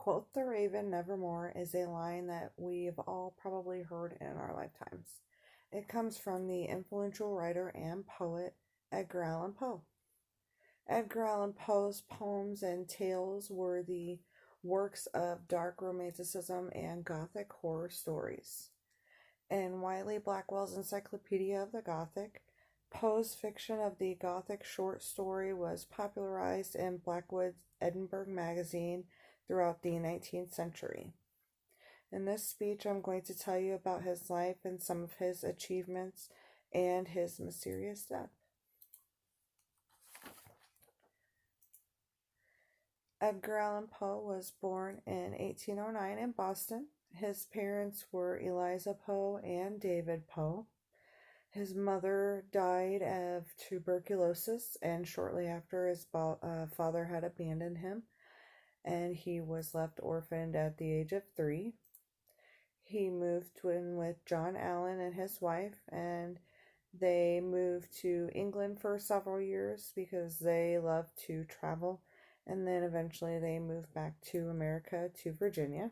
Quote the raven nevermore is a line that we've all probably heard in our lifetimes. It comes from the influential writer and poet Edgar Allan Poe. Edgar Allan Poe's poems and tales were the works of dark romanticism and gothic horror stories. In Wiley Blackwell's Encyclopedia of the Gothic, Poe's fiction of the Gothic short story was popularized in Blackwood's Edinburgh magazine throughout the 19th century. In this speech, I'm going to tell you about his life and some of his achievements and his mysterious death. Edgar Allan Poe was born in 1809 in Boston. His parents were Eliza Poe and David Poe. His mother died of tuberculosis, and shortly after, his father had abandoned him, and he was left orphaned at the age of 3. He moved in with John Allan and his wife, and they moved to England for several years because they loved to travel, and then eventually they moved back to America, to Virginia.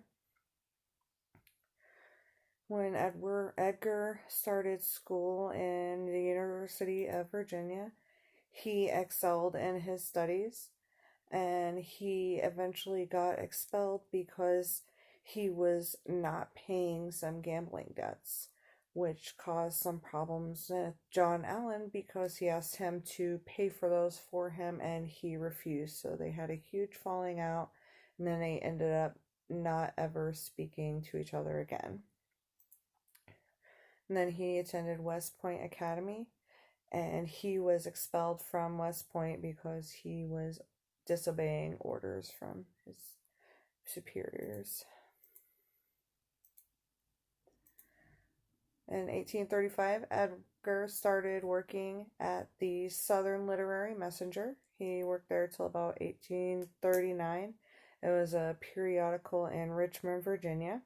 When Edgar started school in the University of Virginia, he excelled in his studies, and he eventually got expelled because he was not paying some gambling debts, which caused some problems with John Allan because he asked him to pay for those for him and he refused. So they had a huge falling out, and then they ended up not ever speaking to each other again. And then he attended West Point Academy, and he was expelled from West Point because he was disobeying orders from his superiors. In 1835, Edgar started working at the Southern Literary Messenger. He worked there till about 1839. It was a periodical in Richmond, Virginia.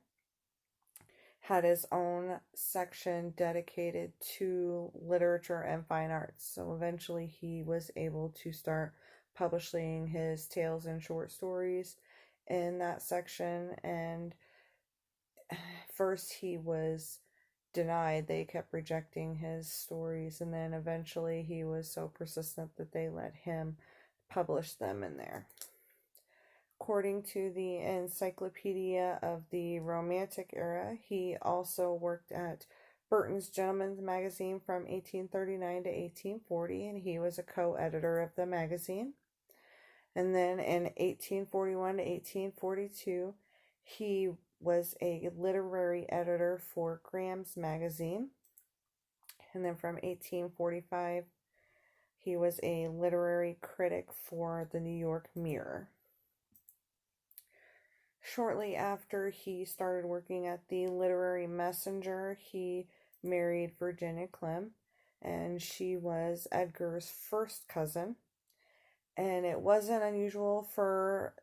Had his own section dedicated to literature and fine arts. So eventually he was able to start publishing his tales and short stories in that section. And first he was denied. They kept rejecting his stories, and then eventually he was so persistent that they let him publish them in there. According to the Encyclopedia of the Romantic Era, he also worked at Burton's Gentleman's Magazine from 1839 to 1840, and he was a co-editor of the magazine. And then in 1841 to 1842, he was a literary editor for Graham's Magazine. And then from 1845, he was a literary critic for the New York Mirror. Shortly after he started working at the Literary Messenger, he married Virginia Clem, and she was Edgar's first cousin. And it wasn't unusual for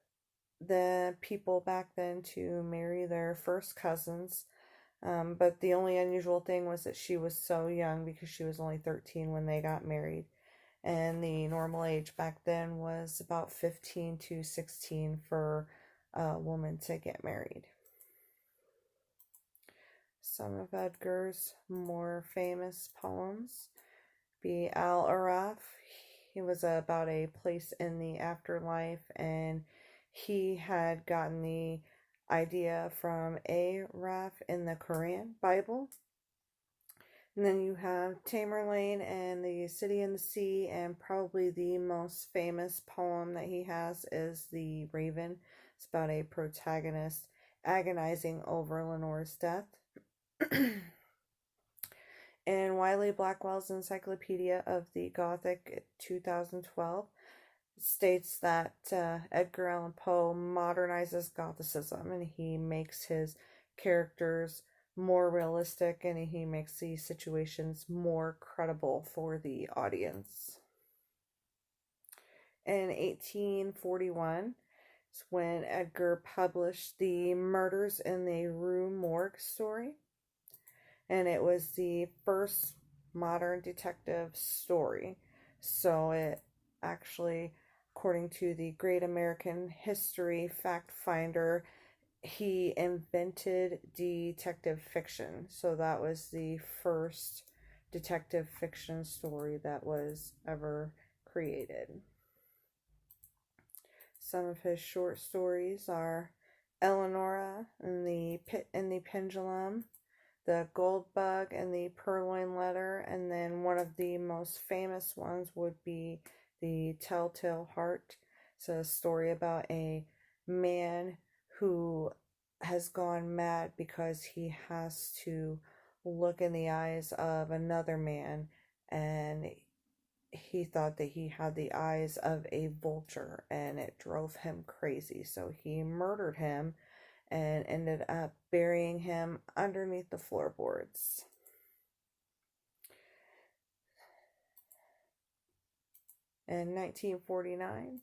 the people back then to marry their first cousins, but the only unusual thing was that she was so young because she was only 13 when they got married, and the normal age back then was about 15 to 16 for a woman to get married. Some of Edgar's more famous poems be Al Araf. He was about a place in the afterlife, and he had gotten the idea from Araf in the Quran Bible. And then you have Tamerlane and the City in the Sea, and probably the most famous poem that he has is The Raven. It's about a protagonist agonizing over Lenore's death. In Wiley Blackwell's Encyclopedia of the Gothic 2012, states that Edgar Allan Poe modernizes Gothicism, and he makes his characters more realistic, and he makes the situations more credible for the audience. In 1841 is when Edgar published the Murders in the Rue Morgue story, and it was the first modern detective story. So it actually according to the Great American History Fact Finder, he invented detective fiction. So that was the first detective fiction story that was ever created. Some of his short stories are Eleonora and the Pit and the Pendulum, The Gold Bug and the Purloin Letter, and then one of the most famous ones would be The Telltale Heart. It's a story about a man who has gone mad because he has to look in the eyes of another man, and he thought that he had the eyes of a vulture, and it drove him crazy. So he murdered him and ended up burying him underneath the floorboards. In 1949,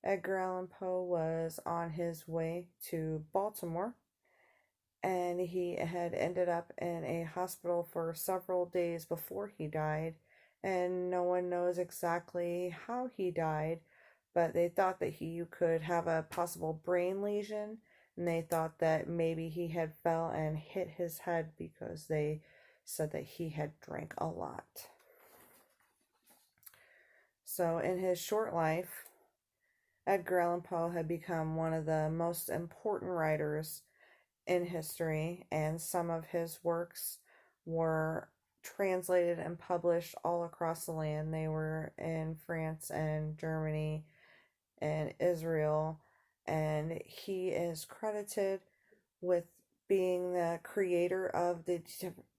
Edgar Allan Poe was on his way to Baltimore, and he had ended up in a hospital for several days before he died, and no one knows exactly how he died, but they thought that he could have a possible brain lesion, and they thought that maybe he had fell and hit his head because they said that he had drank a lot. So in his short life, Edgar Allan Poe had become one of the most important writers in history, and some of his works were translated and published all across the land. They were in France and Germany and Israel, and he is credited with being the creator of the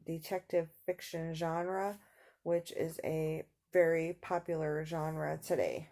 detective fiction genre, which is a very popular genre today.